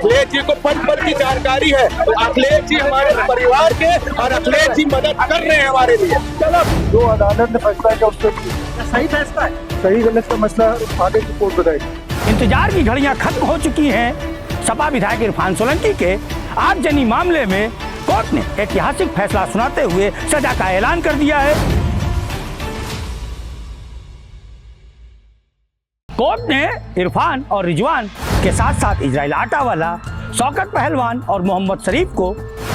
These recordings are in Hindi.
अखिलेश जी को पल पल की जानकारी है। तो अखिलेश जी हमारे परिवार के और अखिलेश जी मदद कर रहे हैं हमारे लिए। जो अदालत ने फैसला किया उससे सही फैसला है। सही गलत का मसला आगे की कोर्ट बताएगी। इंतजार की घड़ियां खत्म हो चुकी हैं। सपा विधायक इरफान सोलंकी के आगजनी मामले में कोर्ट ने ऐतिहासिक फैसला सुनाते हुए सजा का ऐलान कर दिया है। कोर्ट ने इरफान और रिजवान के साथ साथ इजराइल आटावाला, शौकत पहलवान और मोहम्मद शरीफ को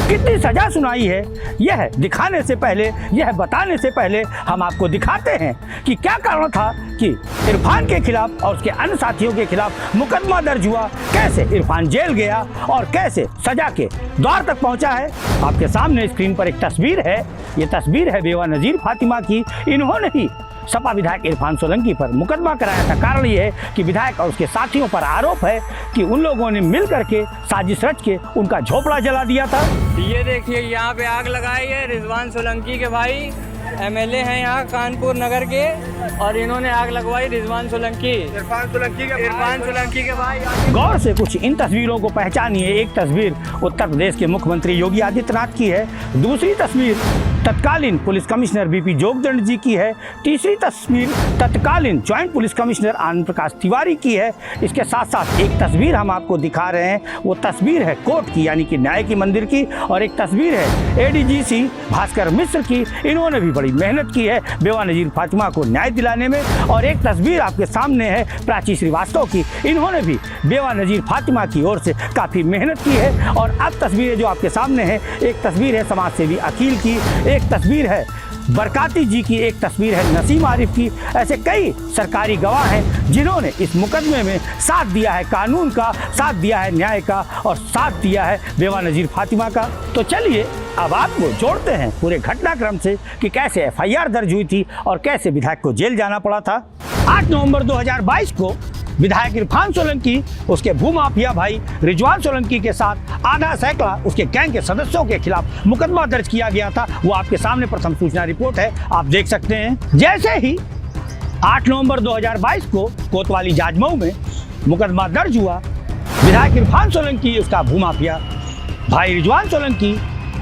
कितनी सजा सुनाई है, यह दिखाने से पहले, यह बताने से पहले हम आपको दिखाते हैं कि क्या कारण था कि इरफान के खिलाफ और उसके अन्य साथियों के खिलाफ मुकदमा दर्ज हुआ, कैसे इरफान जेल गया और कैसे सजा के द्वार तक पहुंचा है। आपके सामने स्क्रीन पर एक तस्वीर है। ये तस्वीर है बेवा नज़ीर फातिमा की। इन्होंने ही सपा विधायक इरफान सोलंकी पर मुकदमा कराया था। कारण ये है कि विधायक और उसके साथियों पर आरोप है कि उन लोगों ने मिल करके साजिश रच के उनका झोपड़ा जला दिया था। ये देखिए यहाँ पे आग लगाई है रिजवान सोलंकी के भाई एमएलए हैं यहाँ कानपुर नगर के, और इन्होंने आग लगवाई इरफान सोलंकी के भाई। गौर से कुछ इन तस्वीरों को पहचानिए। एक तस्वीर उत्तर प्रदेश के मुख्यमंत्री योगी आदित्यनाथ की है, दूसरी तस्वीर तत्कालीन पुलिस कमिश्नर बीपी जोगदंड जी की है, तीसरी तस्वीर तत्कालीन joint police commissioner Anand Prakash Tiwari की है। इसके साथ साथ एक तस्वीर हम आपको दिखा रहे हैं, वो तस्वीर है कोर्ट की यानी कि न्याय की मंदिर की, और एक तस्वीर है एडीजीसी भास्कर मिश्र की। इन्होंने भी बड़ी मेहनत की है बेवा नज़ीर फातिमा को न्याय दिलाने में। और एक तस्वीर आपके सामने है प्राची श्रीवास्तव की। इन्होंने भी बेवा नज़ीर फातिमा की ओर से काफ़ी मेहनत की है। और अब तस्वीरें जो आपके सामने है, एक तस्वीर है समाज सेवी अकील की, एक तस्वीर है बरकाती जी की, एक तस्वीर है नसीम आरिफ की। ऐसे कई सरकारी गवाह हैं जिन्होंने इस मुकदमे में साथ दिया है, कानून का साथ दिया है, न्याय का, और साथ दिया है बेवा नज़ीर फातिमा का। तो चलिए अब आपको जोड़ते हैं पूरे घटनाक्रम से कि कैसे एफआईआर दर्ज हुई थी और कैसे विधायक को जेल जाना पड़ा था। 8 नवंबर 2022 को विधायक इरफान सोलंकी उसके भूमाफिया भाई रिजवान सोलंकी के साथ आधा सैकड़ा उसके गैंग के सदस्यों के खिलाफ मुकदमा दर्ज किया गया था। वो आपके सामने प्रथम सूचना रिपोर्ट है, आप देख सकते हैं। जैसे ही 8 नवंबर 2022 को कोतवाली जाजमऊ में मुकदमा दर्ज हुआ, विधायक इरफान सोलंकी उसका भूमाफिया भाई रिजवान सोलंकी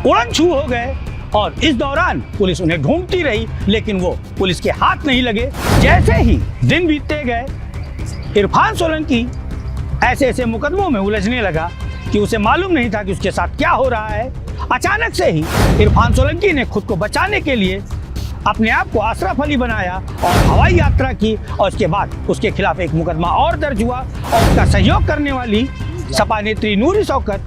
उड़नछू हो गए। और इस दौरान पुलिस उन्हें ढूंढती रही, लेकिन वो पुलिस के हाथ नहीं लगे। जैसे ही दिन बीतते गए, इरफान सोलंकी ऐसे ऐसे मुकदमों में उलझने लगा कि उसे मालूम नहीं था कि उसके साथ क्या हो रहा है। अचानक से ही इरफान सोलंकी ने खुद को बचाने के लिए अपने आप को अशरफ अली बनाया और हवाई यात्रा की, और उसके बाद उसके खिलाफ एक मुकदमा और दर्ज हुआ। और उसका सहयोग करने वाली सपा नेत्री नूरी शौकत,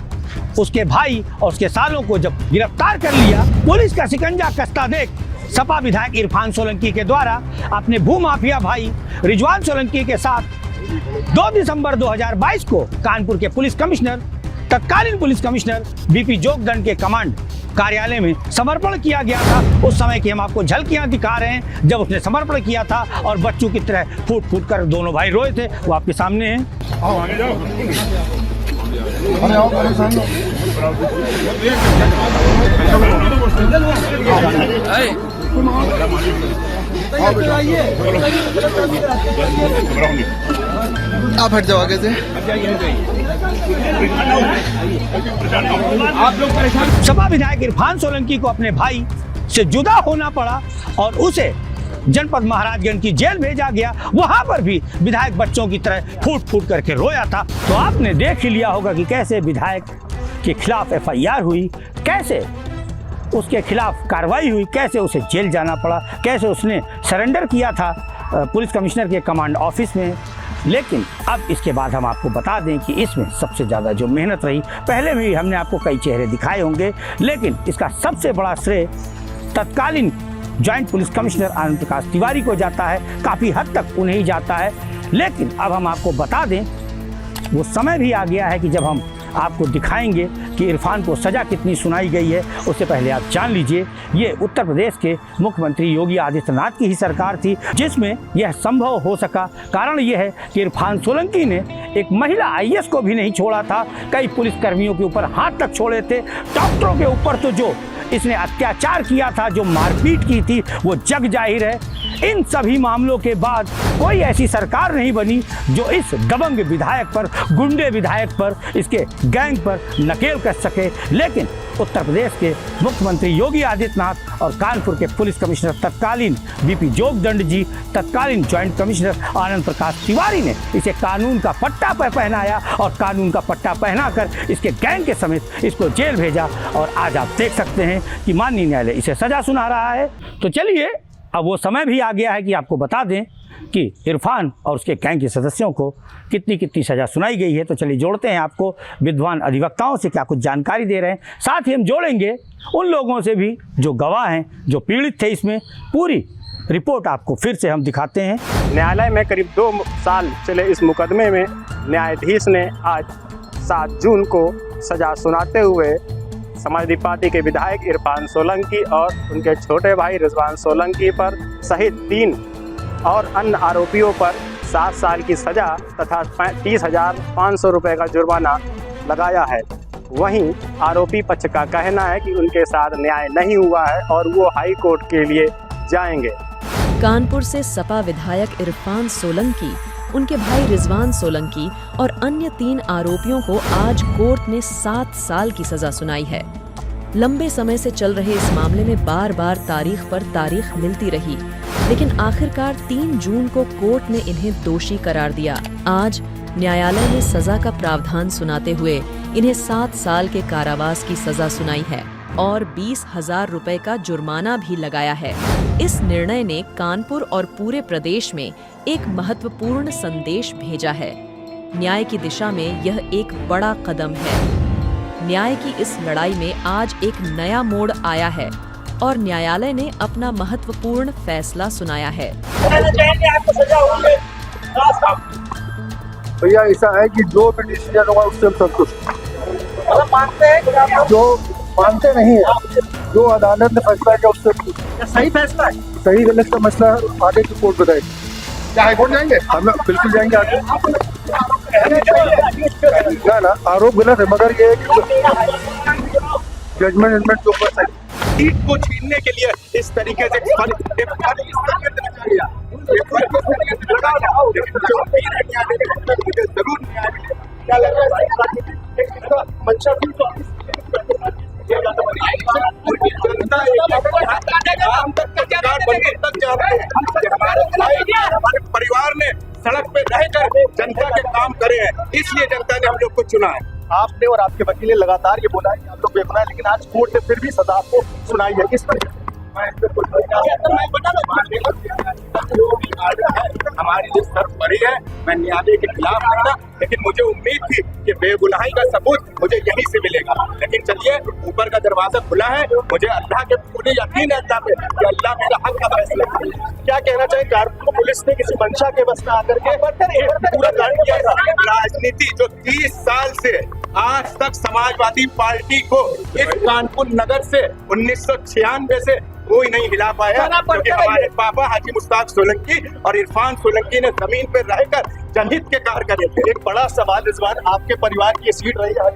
उसके भाई और उसके सालों को जब गिरफ्तार कर लिया, पुलिस का शिकंजा कसता देख सपा विधायक इरफान सोलंकी के द्वारा अपने भूमाफिया भाई रिजवान सोलंकी के साथ 2 दिसंबर 2022 को कानपुर के पुलिस कमिश्नर, तत्कालीन पुलिस कमिश्नर बीपी जोगदंड के कमांड कार्यालय में समर्पण किया गया था। उस समय की हम आपको झलकियां दिखा रहे हैं जब उसने समर्पण किया था और बच्चों की तरह फूट फूट कर दोनों भाई रोए थे। वो आपके सामने हैं। आप हट जाओ आगे से। सपा विधायक इरफान सोलंकी को अपने भाई से जुदा होना पड़ा और उसे जनपद महाराजगंज की जेल भेजा गया। वहां पर भी विधायक बच्चों की तरह फूट फूट करके रोया था। तो आपने देख ही लिया होगा कि कैसे विधायक के खिलाफ एफआईआर हुई, कैसे उसके खिलाफ कार्रवाई हुई, कैसे उसे जेल जाना पड़ा, कैसे उसने सरेंडर किया था पुलिस कमिश्नर के कमांड ऑफिस में। लेकिन अब इसके बाद हम आपको बता दें कि इसमें सबसे ज़्यादा जो मेहनत रही, पहले भी हमने आपको कई चेहरे दिखाए होंगे, लेकिन इसका सबसे बड़ा श्रेय तत्कालीन joint police commissioner Anand Prakash Tiwari को जाता है। काफ़ी हद तक उन्हें ही जाता है। लेकिन अब हम आपको बता दें, वो समय भी आ गया है कि जब हम आपको दिखाएंगे कि इरफान को सज़ा कितनी सुनाई गई है। उससे पहले आप जान लीजिए, ये उत्तर प्रदेश के मुख्यमंत्री योगी आदित्यनाथ की ही सरकार थी जिसमें यह संभव हो सका। कारण यह है कि इरफान सोलंकी ने एक महिला आईएएस को भी नहीं छोड़ा था, कई पुलिसकर्मियों के ऊपर हाथ तक छोड़े थे, डॉक्टरों के ऊपर तो जो इसने अत्याचार किया था, जो मारपीट की थी, वो जग जाहिर है। इन सभी मामलों के बाद कोई ऐसी सरकार नहीं बनी जो इस दबंग विधायक पर, गुंडे विधायक पर, इसके गैंग पर नकेल कस सके। लेकिन उत्तर प्रदेश के मुख्यमंत्री योगी आदित्यनाथ और कानपुर के पुलिस कमिश्नर तत्कालीन बीपी जोगदंड जी, तत्कालीन ज्वाइंट कमिश्नर आनंद प्रकाश तिवारी ने इसे कानून का पट्टा पहनाया और कानून का पट्टा पहनाकर इसके गैंग के समेत इसको जेल भेजा। और आज आप देख सकते हैं कि माननीय न्यायालय इसे सजा सुना रहा है। तो चलिए, अब वो समय भी आ गया है कि आपको बता दें कि इरफान और उसके गैंग के सदस्यों को कितनी कितनी सज़ा सुनाई गई है। तो चलिए जोड़ते हैं आपको विद्वान अधिवक्ताओं से, क्या कुछ जानकारी दे रहे हैं। साथ ही हम जोड़ेंगे उन लोगों से भी जो गवाह हैं, जो पीड़ित थे। इसमें पूरी रिपोर्ट आपको फिर से हम दिखाते हैं। न्यायालय में करीब 2 साल चले इस मुकदमे में न्यायाधीश ने आज 7 जून को सज़ा सुनाते हुए समाजवादी पार्टी के विधायक इरफान सोलंकी और उनके छोटे भाई रिजवान सोलंकी पर सहित 3 और अन्य आरोपियों पर 7 साल की सज़ा तथा 30,500 रुपये का जुर्माना लगाया है। वहीं आरोपी पक्ष का कहना है कि उनके साथ न्याय नहीं हुआ है और वो हाई कोर्ट के लिए जाएंगे। कानपुर से सपा विधायक इरफान सोलंकी, उनके भाई रिजवान सोलंकी और अन्य 3 आरोपियों को आज कोर्ट ने 7 साल की सजा सुनाई है। लंबे समय से चल रहे इस मामले में बार बार तारीख पर तारीख मिलती रही, लेकिन आखिरकार 3 जून को कोर्ट ने इन्हें दोषी करार दिया। आज न्यायालय ने सजा का प्रावधान सुनाते हुए इन्हें 7 साल के कारावास की सजा सुनाई है और 20,000 रुपए का जुर्माना भी लगाया है। इस निर्णय ने कानपुर और पूरे प्रदेश में एक महत्वपूर्ण संदेश भेजा है। न्याय की दिशा में यह एक बड़ा कदम है। न्याय की इस लड़ाई में आज एक नया मोड़ आया है और न्यायालय ने अपना महत्वपूर्ण फैसला सुनाया है। भैया ऐसा है कि जो भी डिसीजन होगा उससे हम संतुष्ट हैं। जो मानते नहीं है, जो अदालत ने फैसला किया उससे सही फैसला है। सही गलत का मसला आगे की कोर्ट बताएगी। क्या हाईकोर्ट जाएंगे? हम बिल्कुल जाएंगे आगे। ना आरोप गलत है, मगर ये जजमेंट के ऊपर सही। सीट को छीनने के लिए इस तरीके से हमारे परिवार ने सड़क पे रहकर जनता के काम करे हैं, इसलिए जनता ने हम लोग को चुना है। आपने और आपके वकील ने लगातार ये बोला है कि आप लोग बेगुनाह, लेकिन आज कोर्ट ने फिर भी सजा आपको सुनाई है। किस पर हमारी जो सर बड़ी है, मैं न्यायालय के खिलाफ नहीं था, लेकिन मुझे उम्मीद थी कि बेगुनाही का सबूत मुझे यहीं से मिलेगा। लेकिन चलिए, ऊपर का दरवाजा खुला है। मुझे अल्लाह के पूरे यकीन है अल्लाह पे कि अल्लाह मेरा हक का फैसला करेगा। क्या कहना चाहिए, कानपुर पुलिस ने किसी मंशा के बस में आकर के पूरा कांड किया था? राजनीति जो 30 साल से आज तक समाजवादी पार्टी को इस कानपुर नगर से 1996 से कोई नहीं हिला पाया, क्योंकि हमारे पापा हाजी मुश्ताक सोलंकी और इरफान सोलंकी ने जमीन पर रहकर जनहित के कार्य करे थे। एक बड़ा सवाल रिजवान, आपके परिवार की सीट रही है,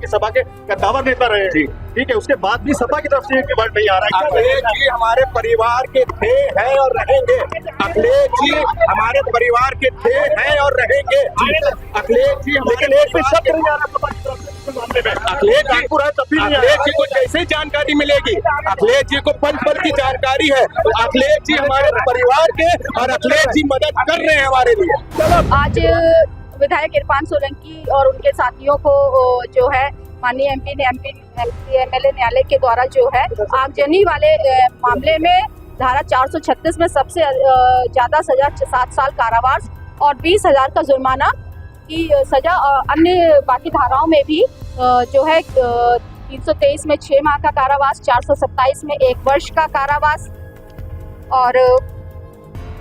सपा के कद्दावर नेता रहे, ठीक है, उसके बाद भी सपा की तरफ से एक रिमांड नहीं आ रहा है। अखिलेश जी हमारे परिवार के थे, हैं और रहेंगे। अखिलेश जी हमारे परिवार के थे, हैं और रहेंगे। अखिलेश जी, लेकिन एक भी शब्द नहीं आ रहा सपा की तरफ से मामले में। अखिलेश जी को जैसे जानकारी मिलेगी, अखिलेश जी को पल पल की जानकारी है, तो अखिलेश जी हमारे परिवार के और अखिलेश जी मदद कर रहे हैं हमारे लिए। आज विधायक इरफान सोलंकी और उनके साथियों को जो है माननीय एमपी ने एमएलए न्यायालय के द्वारा जो है आगजनी वाले मामले में धारा 436 में सबसे ज्यादा सजा 7 साल कारावास और 20,000 का जुर्माना की सजा। अन्य बाकी धाराओं में भी जो है 323 में 6 माह का कारावास, 427 में 1 वर्ष का कारावास और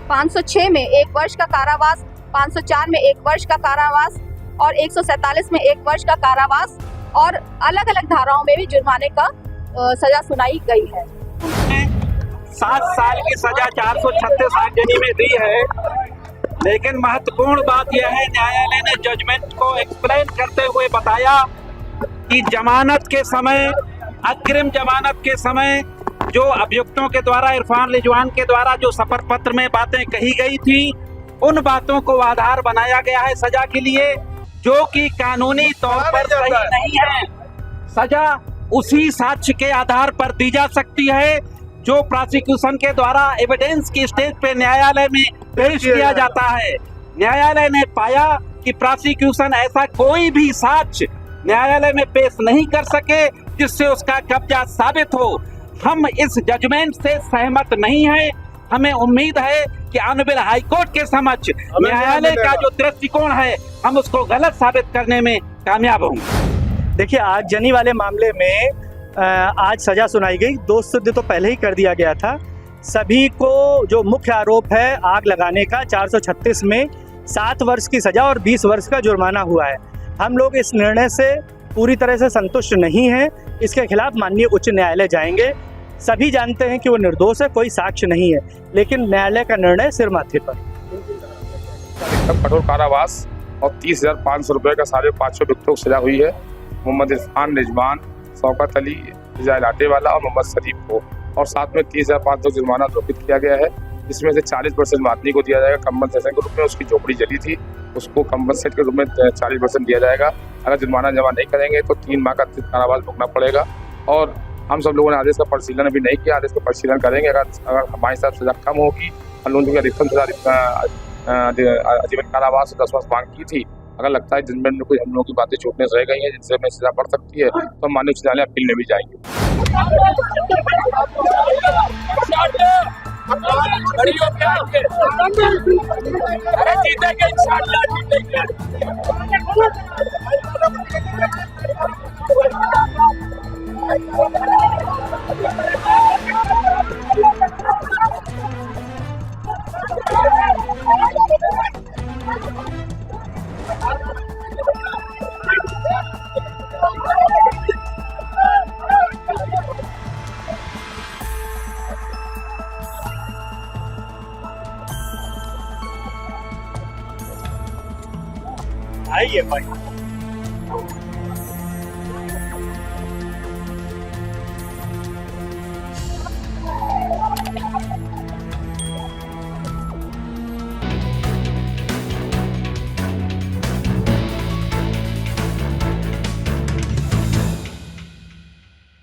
506 में 1 वर्ष का कारावास, 504 में 1 वर्ष का कारावास और 147 में 1 वर्ष का कारावास और अलग अलग धाराओं में भी जुर्माने का सजा सुनाई गई है। 7 साल की सजा 436 आगजनी में दी है, लेकिन महत्वपूर्ण बात यह है, न्यायालय ने जजमेंट को एक्सप्लेन करते हुए बताया कि जमानत के समय अग्रिम जमानत के समय जो अभियुक्तों के द्वारा इरफान रिजवान के द्वारा जो शपथ पत्र में बातें कही गई थी, उन बातों को आधार बनाया गया है सजा के लिए, जो कि कानूनी तौर पर सही नहीं है। सजा उसी साक्ष्य के आधार पर दी जा सकती है जो प्रोसिक्यूशन के द्वारा एविडेंस की स्टेज पे न्यायालय में पेश किया जाता है। न्यायालय ने पाया कि प्रोसिक्यूशन ऐसा कोई भी साक्ष्य न्यायालय में पेश नहीं कर सके जिससे उसका कब्जा साबित हो। हम इस जजमेंट से सहमत नहीं हैं। हमें उम्मीद है कि ऑनरेबल हाई कोर्ट के समक्ष न्यायालय का जो दृष्टिकोण है हम उसको गलत साबित करने में कामयाब होंगे। देखिए, आगजनी वाले मामले में आज सजा सुनाई गई। 2 सिद्ध तो पहले ही कर दिया गया था। सभी को जो मुख्य आरोप है आग लगाने का 436 में 7 वर्ष की सजा और 20 वर्ष का जुर्माना हुआ है। हम लोग इस निर्णय से पूरी तरह से संतुष्ट नहीं हैं। इसके खिलाफ माननीय उच्च न्यायालय जाएंगे। सभी जानते हैं कि वो निर्दोष है, कोई साक्ष्य नहीं है, लेकिन न्यायालय का निर्णय सिर माथे पर। कठोर कारावास और 30,500 रुपये का सारे 5 अभियुक्तों को सजा हुई है। मोहम्मद इरफान रिजवान, शौकत अली, रिजाइल आटेवाला और मोहम्मद शरीफ को, और साथ में 30,500 जुर्माना आरोपित किया गया है। इसमें से 40% मादनी को दिया जाएगा कंपनसेशन के रूप में। उसकी झोपड़ी जली थी, उसको कंपनसेट के रूप में 40% दिया जाएगा। अगर जुर्माना जमा नहीं करेंगे तो 3 माह का कारावास भुगतना पड़ेगा। और हम सब लोगों ने आदेश का परिशीलन अभी नहीं किया, आदेश का परिशीलन करेंगे। अगर हमारे साथ सजा कम होगी, कानून की अधिकतम सजा आजीवन कारावास 10 वर्ष मांग की थी, अगर लगता है जजमेंट में कोई हम लोगों की बातें छूटने रह गई हैं जिनसे हमें सजा बढ़ सकती है, तो हम माननीय उच्च न्यायालय अपील में भी जाएंगे। आइए भाई।